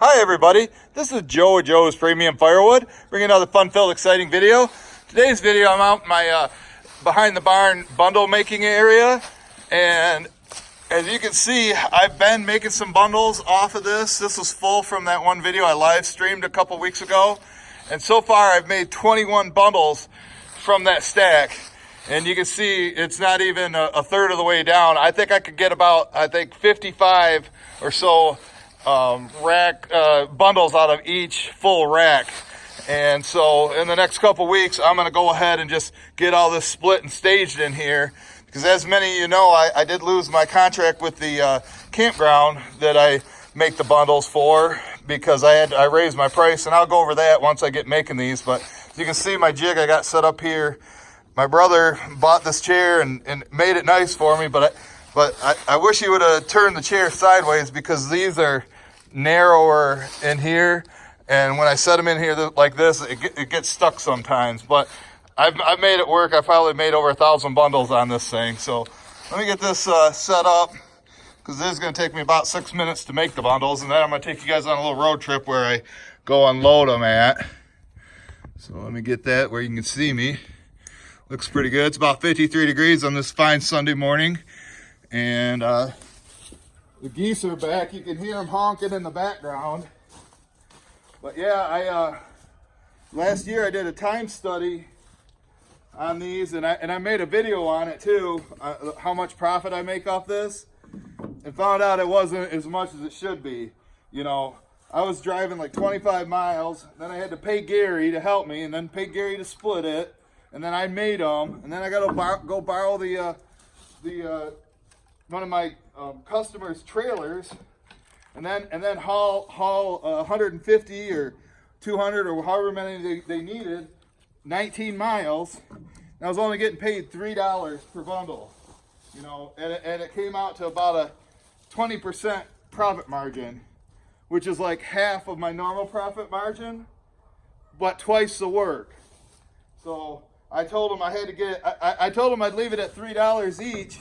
Hi everybody, this is Joe with Joe's Premium Firewood, bringing another fun-filled, exciting video. Today's video, I'm out in my behind the barn bundle making area, and as you can see, I've been making some bundles off of this. This was full from that one video I live streamed a couple weeks ago, and so far I've made 21 bundles from that stack. And you can see it's not even a third of the way down. I think I could get about, 55 or so rack bundles out of each full rack. And so in the next couple weeks, I'm going to go ahead and just get all this split and staged in here. Because as many of you know, I did lose my contract with the campground that I make the bundles for, because I raised my price, and I'll go over that once I get making these. But you can see my jig I got set up here. My brother bought this chair and made it nice for me, but I wish he would have turned the chair sideways, because these are narrower in here, and when I set them in here like this, it gets stuck sometimes. But I've made it work. I finally made over 1,000 bundles on this thing. So let me get this set up, because this is going to take me about 6 minutes to make the bundles, and then I'm going to take you guys on a little road trip where I go unload them at. So let me get that where you can see me. Looks pretty good. It's about 53 degrees on this fine Sunday morning. And the geese are back. You can hear them honking in the background. But yeah, last year I did a time study on these, and I made a video on it too, how much profit I make off this, and found out it wasn't as much as it should be. You know, I was driving like 25 miles, then I had to pay Gary to help me, and then pay Gary to split it. And then I made them, and then I got to go borrow the one of my customers' trailers, and then haul 150 or 200 or however many they needed, 19 miles. And I was only getting paid $3 per bundle, you know, and it came out to about a 20% profit margin, which is like half of my normal profit margin, but twice the work. So I told them I had to get it. I told them I'd leave it at $3 each.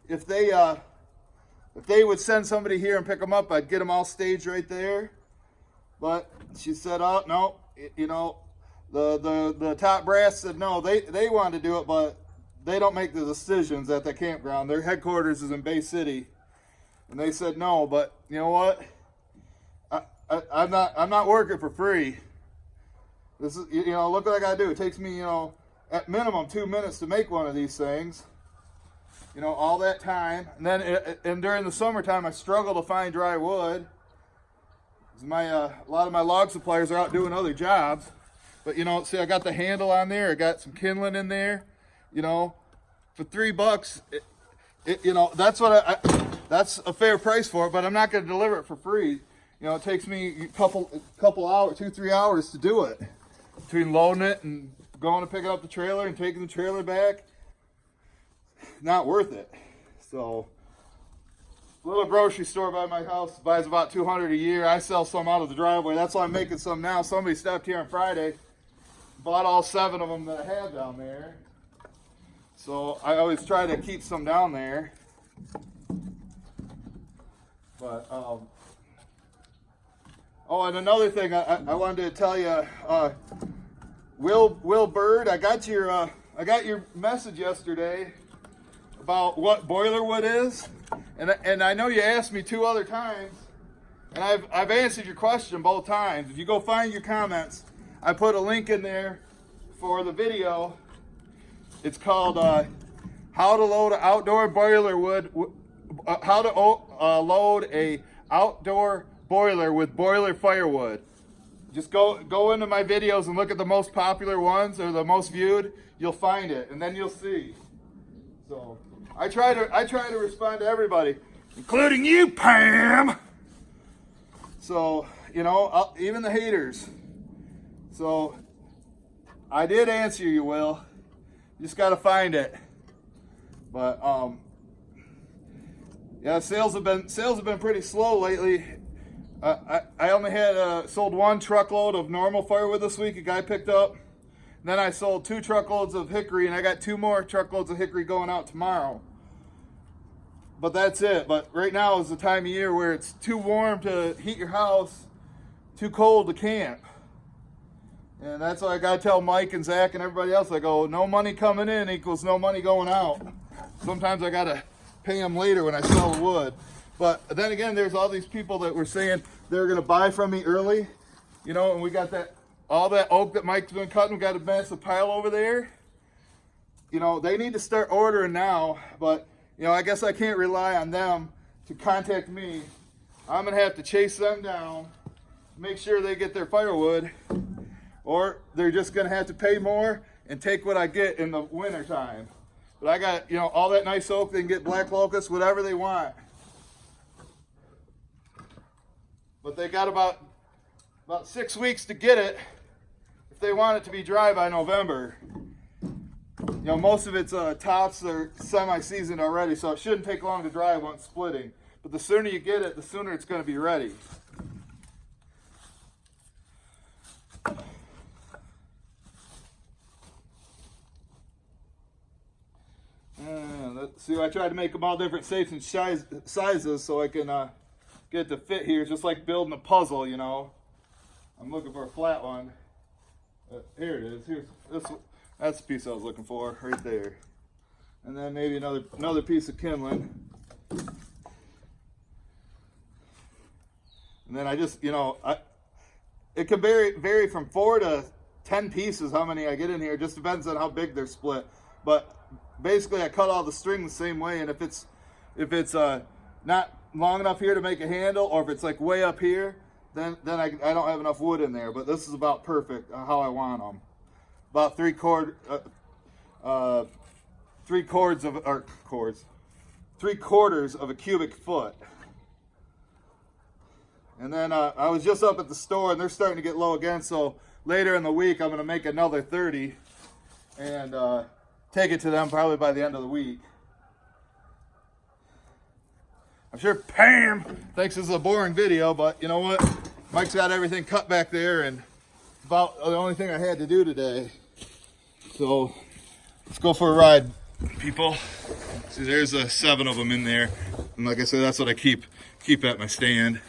If they would send somebody here and pick them up, I'd get them all staged right there. But she said, "Oh no, you know, the top brass said no. They wanted to do it, but they don't make the decisions at the campground. Their headquarters is in Bay City, and they said no. But you know what? I'm not working for free. This is, you know, look what I gotta do. It takes me, you know, at minimum 2 minutes to make one of these things, you know, all that time. And then during the summertime, I struggle to find dry wood. A lot of my log suppliers are out doing other jobs. But you know, see, I got the handle on there. I got some kindling in there. You know, for $3, you know, that's what that's a fair price for it. But I'm not going to deliver it for free. You know, it takes me a couple hours, 2-3 hours to do it, between loading it and going to pick up the trailer and taking the trailer back. Not worth it. So, little grocery store by my house buys about $200 a year. I sell some out of the driveway. That's why I'm making some now. Somebody stopped here on Friday, bought all 7 of them that I have down there. So I always try to keep some down there. But oh, and another thing I wanted to tell you, Will Bird, I got your message yesterday about what boiler wood is, and I know you asked me 2 other times, and I've answered your question both times. If you go find your comments, I put a link in there for the video. It's called how to load an outdoor boiler wood, how to load a outdoor boiler with boiler firewood. Just go into my videos and look at the most popular ones or the most viewed. You'll find it, and then you'll see. So I try to respond to everybody, including you, Pam. So you know, even the haters. So I did answer you, Will. You just got to find it. But yeah, sales have been pretty slow lately. I only had sold 1 truckload of normal firewood this week. A guy picked up. And then I sold 2 truckloads of hickory, and I got 2 more truckloads of hickory going out tomorrow. But that's it. But right now is the time of year where it's too warm to heat your house, too cold to camp. And that's why I gotta tell Mike and Zach and everybody else, I go, no money coming in equals no money going out. Sometimes I gotta pay them later when I sell the wood. But then again, there's all these people that were saying they're gonna buy from me early, you know, and we got that, all that oak that Mike's been cutting, we got a massive pile over there. You know, they need to start ordering now, but, you know, I guess I can't rely on them to contact me. I'm gonna have to chase them down, make sure they get their firewood, or they're just gonna have to pay more and take what I get in the winter time. But I got, you know, all that nice oak, they can get black locust, whatever they want. But they got about 6 weeks to get it if they want it to be dry by November. You know, most of its tops are semi-seasoned already, so it shouldn't take long to dry once splitting. But the sooner you get it, the sooner it's going to be ready. Let's see, I tried to make them all different shapes and sizes so I can get it to fit here. It's just like building a puzzle, you know. I'm looking for a flat one. Here it is. Here's this. That's the piece I was looking for, right there. And then maybe another piece of kindling. And then I just, you know, it can vary from 4 to 10 pieces how many I get in here. It just depends on how big they're split. But basically I cut all the string the same way, and if it's not long enough here to make a handle, or if it's like way up here, then I don't have enough wood in there. But this is about perfect how I want them. About 3/4 of a cubic foot. And then I was just up at the store, and they're starting to get low again, so later in the week I'm going to make another 30 and take it to them probably by the end of the week. I'm sure Pam thinks this is a boring video, but you know what? Mike's got everything cut back there, and about the only thing I had to do today. So let's go for a ride, people. See, there's 7 of them in there, and like I said, that's what I keep at my stand.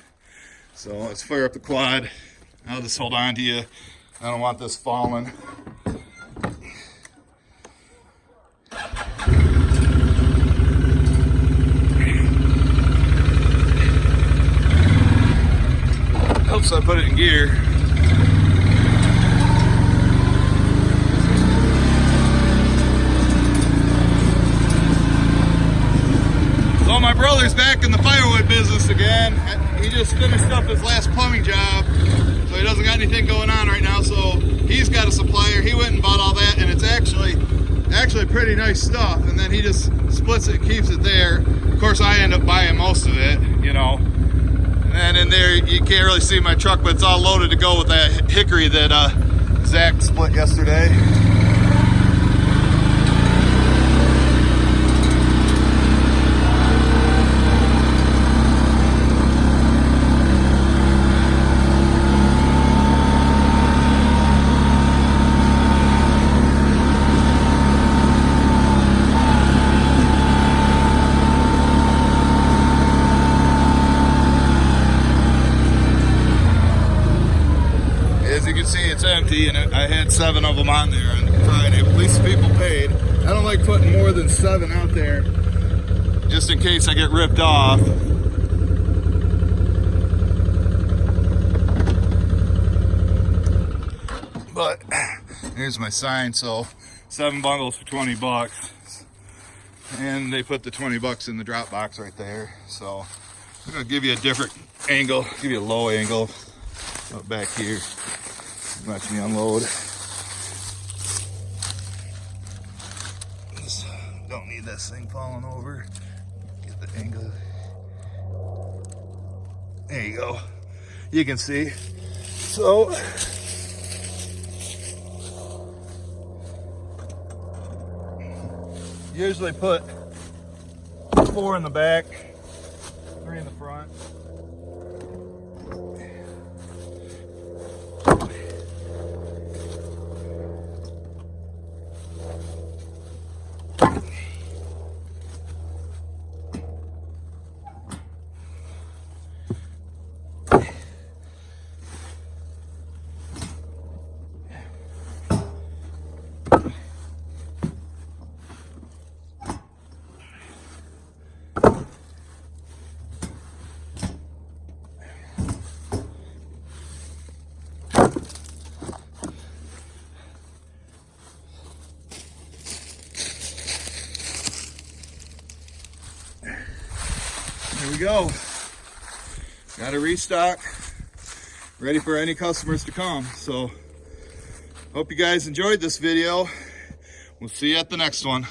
So let's fire up the quad. I'll just hold on to you. I don't want this falling. Helps I put it in gear. So my brother's back in the firewood business again. He just finished up his last plumbing job, so he doesn't got anything going on right now. So he's got a supplier. He went and bought all that, and it's actually pretty nice stuff. And then he just splits it and keeps it there. Of course, I end up buying most of it, you know. And in there, you can't really see my truck, but it's all loaded to go with that hickory that Zach split yesterday. It's empty, and I had 7 of them on there on Friday. At least people paid. I don't like putting more than 7 out there just in case I get ripped off. But here's my sign. So 7 bundles for 20 bucks, and they put the 20 bucks in the drop box right there. So I'm gonna give you a different angle, give you a low angle up back here. Watch me unload. Just don't need this thing falling over. Get the angle. There you go. You can see. So usually put 4 in the back, 3 in the front. we go. Got to restock. Ready for any customers to come. So hope you guys enjoyed this video. We'll see you at the next one.